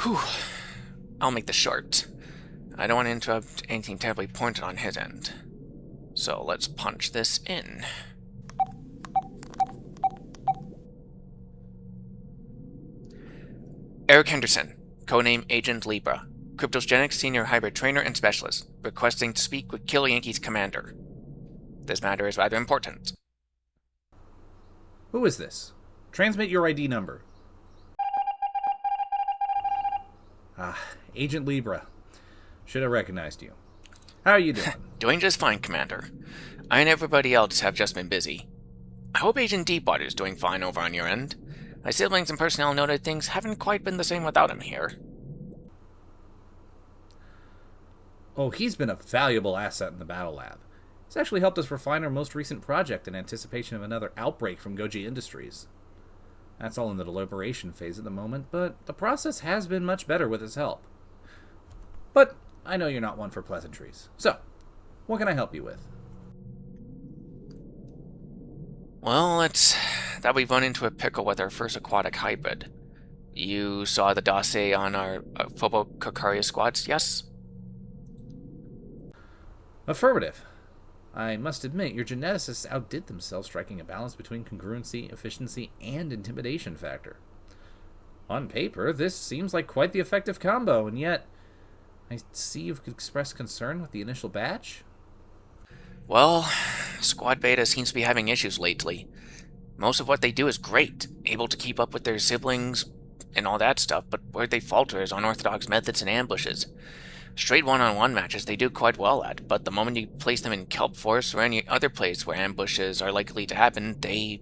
Whew. I'll make this short. I don't want to interrupt anything terribly pointed on his end. So let's punch this in. Erik Hendersson, codename Agent Libra, Cryptos-Genics Senior Hybrid Trainer and Specialist, requesting to speak with Kilo Yankees Commander. This matter is rather important. Who is this? Transmit your ID number. Agent Libra. Should have recognized you. How are you doing? Doing just fine, Commander. I and everybody else have just been busy. I hope Agent Deepwater is doing fine over on your end. My siblings and personnel noted things haven't quite been the same without him here. Oh, he's been a valuable asset in the battle lab. He's actually helped us refine our most recent project in anticipation of another outbreak from Goji Industries. That's all in the deliberation phase at the moment, but the process has been much better with his help. But I know you're not one for pleasantries. So, what can I help you with? Well, it's that we've run into a pickle with our first aquatic hybrid. You saw the dossier on our Phobococcaria squads, yes? Affirmative. I must admit, your geneticists outdid themselves striking a balance between congruency, efficiency, and intimidation factor. On paper, this seems like quite the effective combo, and yet I see you've expressed concern with the initial batch? Well, Squad Beta seems to be having issues lately. Most of what they do is great, able to keep up with their siblings and all that stuff, but where they falter is unorthodox methods and ambushes. Straight one-on-one matches they do quite well at, but the moment you place them in kelp-forest or any other place where ambushes are likely to happen, they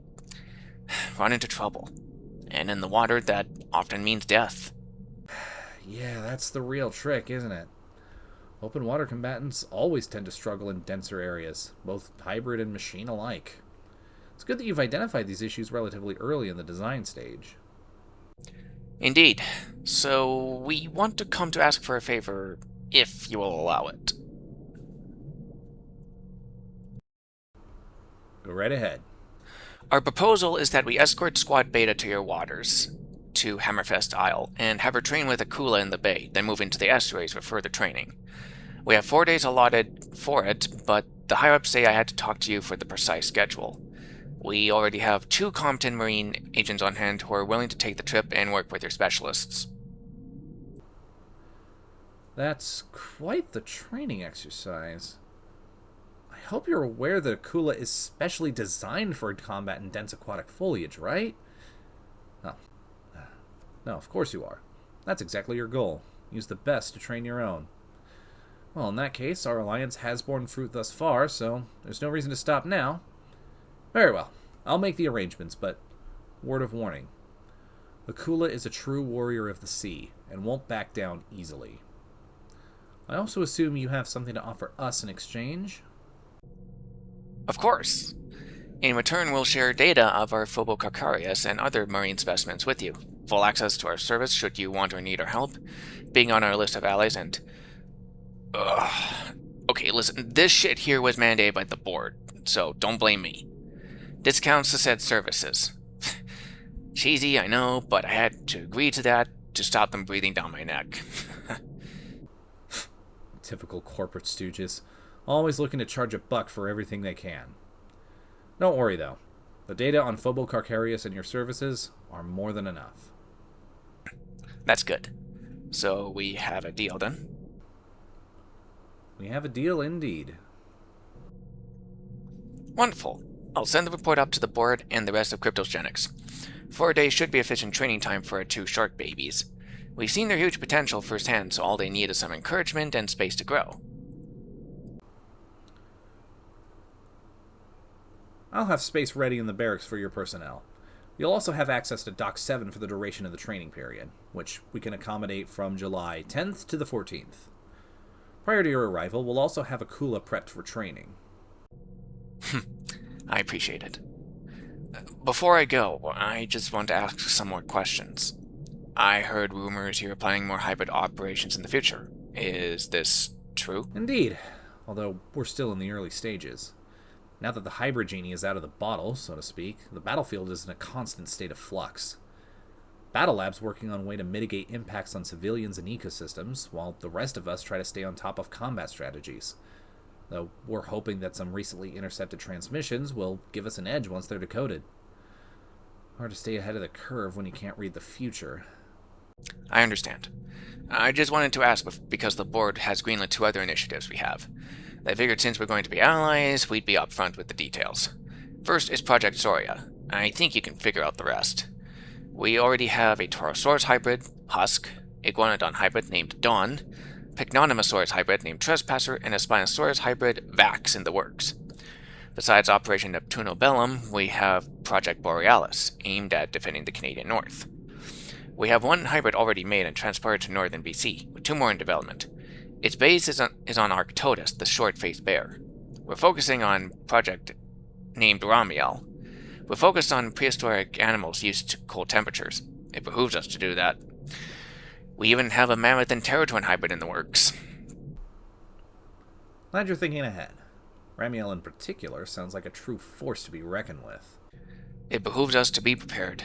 run into trouble. And in the water, that often means death. Yeah, that's the real trick, isn't it? Open water combatants always tend to struggle in denser areas, both hybrid and machine alike. It's good that you've identified these issues relatively early in the design stage. Indeed. So, we want to come to ask for a favor, if you will allow it. Go right ahead. Our proposal is that we escort Squad Beta to your waters, to Hammerfest Isle, and have her train with AKULA in the bay, then move into the estuaries for further training. We have 4 days allotted for it, but the higher-ups say I had to talk to you for the precise schedule. We already have 2 competent Marine agents on hand who are willing to take the trip and work with your specialists. That's quite the training exercise. I hope you're aware that AKULA is specially designed for combat in dense aquatic foliage, right? No, of course you are. That's exactly your goal. Use the best to train your own. Well, in that case, our alliance has borne fruit thus far, so there's no reason to stop now. Very well. I'll make the arrangements, but word of warning. AKULA is a true warrior of the sea, and won't back down easily. I also assume you have something to offer us in exchange? Of course. In return, we'll share data of our Phobococcaria and other marine specimens with you. Full access to our service should you want or need our help. Being on our list of allies and... Okay, listen, this shit here was mandated by the board, so don't blame me. Discounts to said services. Cheesy, I know, but I had to agree to that to stop them breathing down my neck. Typical corporate stooges. Always looking to charge a buck for everything they can. Don't worry, though. The data on Phobococcaria and your services are more than enough. That's good. So we have a deal then? We have a deal indeed. Wonderful. I'll send the report up to the board and the rest of Cryptos-Genics. 4 days should be efficient training time for our 2 shark babies. We've seen their huge potential firsthand, so all they need is some encouragement and space to grow. I'll have space ready in the barracks for your personnel. You'll also have access to Dock 7 for the duration of the training period, which we can accommodate from July 10th to the 14th. Prior to your arrival, we'll also have AKULA prepped for training. I appreciate it. Before I go, I just want to ask some more questions. I heard rumors you're planning more hybrid operations in the future. Is this true? Indeed, although we're still in the early stages. Now that the hybrid genie is out of the bottle, so to speak, the battlefield is in a constant state of flux. Battle Lab's working on a way to mitigate impacts on civilians and ecosystems, while the rest of us try to stay on top of combat strategies. Though we're hoping that some recently intercepted transmissions will give us an edge once they're decoded. Hard to stay ahead of the curve when you can't read the future. I understand. I just wanted to ask because the board has greenlit 2 other initiatives we have. I figured since we're going to be allies, we'd be upfront with the details. First is Project Zoria. I think you can figure out the rest. We already have a Taurosaurus hybrid, Husk, Iguanodon hybrid named Dawn, Pycnonomosaurus hybrid named Trespasser, and a Spinosaurus hybrid, Vax, in the works. Besides Operation Neptunobellum, we have Project Borealis, aimed at defending the Canadian North. We have 1 hybrid already made and transported to northern BC, with 2 more in development. Its base is on Arctodus, the short-faced bear. We're focusing on project named Ramiel. We're focused on prehistoric animals used to cold temperatures. It behooves us to do that. We even have a mammoth and Terratron hybrid in the works. Glad you're thinking ahead. Ramiel in particular sounds like a true force to be reckoned with. It behooves us to be prepared.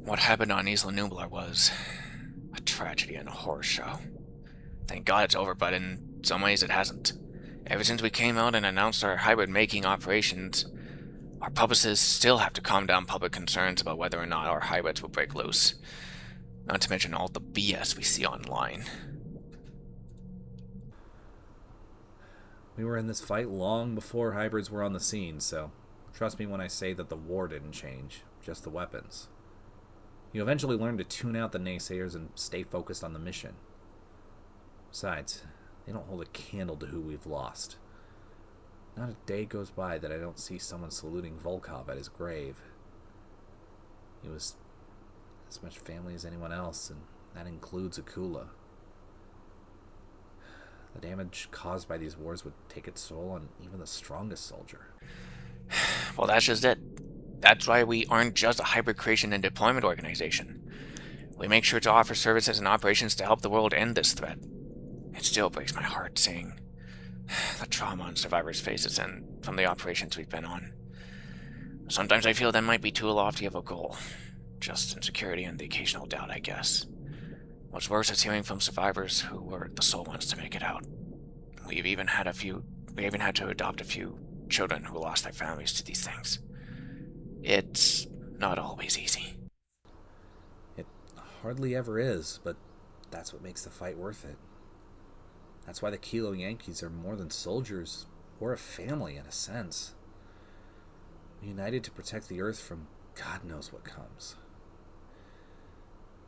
What happened on Isla Nublar was a tragedy and a horror show. Thank God it's over, but in some ways it hasn't. Ever since we came out and announced our hybrid-making operations, our publicists still have to calm down public concerns about whether or not our hybrids will break loose. Not to mention all the BS we see online. We were in this fight long before hybrids were on the scene, so trust me when I say that the war didn't change, just the weapons. You eventually learn to tune out the naysayers and stay focused on the mission. Besides, they don't hold a candle to who we've lost. Not a day goes by that I don't see someone saluting Volkov at his grave. He was as much family as anyone else, and that includes AKULA. The damage caused by these wars would take its toll on even the strongest soldier. Well, that's just it. That's why we aren't just a hybrid creation and deployment organization. We make sure to offer services and operations to help the world end this threat. It still breaks my heart seeing the trauma on survivors' faces and from the operations we've been on. Sometimes I feel that might be too lofty of a goal. Just insecurity and the occasional doubt, I guess. What's worse is hearing from survivors who were the sole ones to make it out. We even had to adopt a few children who lost their families to these things. It's not always easy. It hardly ever is, but that's what makes the fight worth it. That's why the Kilo Yankees are more than soldiers. We're a family, in a sense. We're united to protect the Earth from God knows what comes.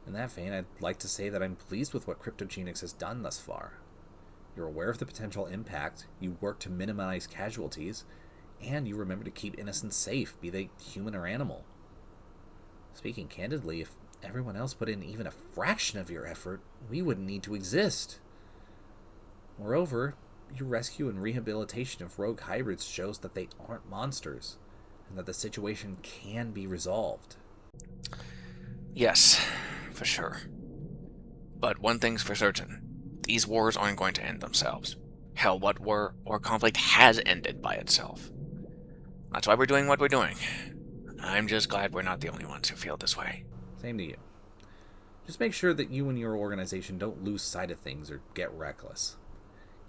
In that vein, I'd like to say that I'm pleased with what Cryptos-Genics has done thus far. You're aware of the potential impact, you work to minimize casualties, and you remember to keep innocents safe, be they human or animal. Speaking candidly, if everyone else put in even a fraction of your effort, we wouldn't need to exist. Moreover, your rescue and rehabilitation of rogue hybrids shows that they aren't monsters, and that the situation can be resolved. Yes, for sure. But one thing's for certain. These wars aren't going to end themselves. Hell, what war or conflict has ended by itself. That's why we're doing what we're doing. I'm just glad we're not the only ones who feel this way. Same to you. Just make sure that you and your organization don't lose sight of things or get reckless.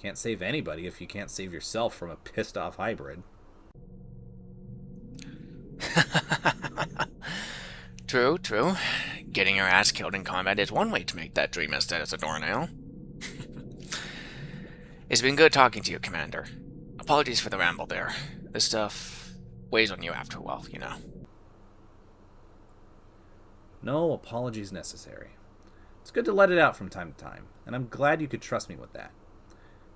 Can't save anybody if you can't save yourself from a pissed-off hybrid. True. Getting your ass killed in combat is one way to make that dream as dead as a doornail. It's been good talking to you, Commander. Apologies for the ramble there. This stuff weighs on you after a while, you know. No apologies necessary. It's good to let it out from time to time, and I'm glad you could trust me with that.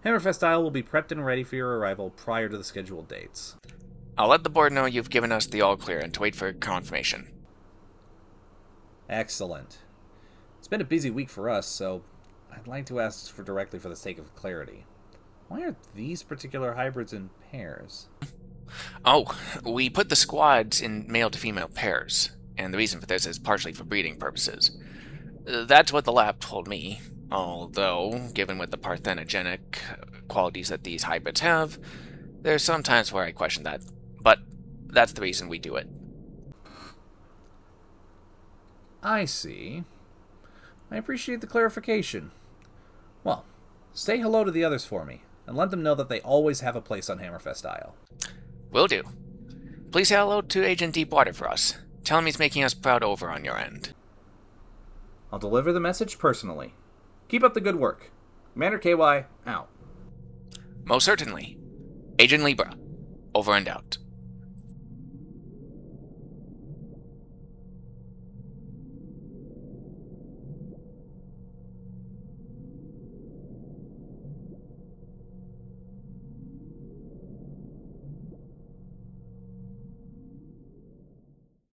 Hammerfest Isle will be prepped and ready for your arrival prior to the scheduled dates. I'll let the board know you've given us the all-clear and to wait for confirmation. Excellent. It's been a busy week for us, so I'd like to ask directly for the sake of clarity. Why are these particular hybrids in pairs? Oh, we put the squads in male-to-female pairs, and the reason for this is partially for breeding purposes. That's what the lab told me, although, given with the parthenogenic qualities that these hybrids have, there's some times where I question that, but that's the reason we do it. I see. I appreciate the clarification. Well, say hello to the others for me, and let them know that they always have a place on Hammerfest Isle. Will do. Please say hello to Agent Deepwater for us. Tell him he's making us proud over on your end. I'll deliver the message personally. Keep up the good work. Commander KayWhy, out. Most certainly. Agent Libra, over and out.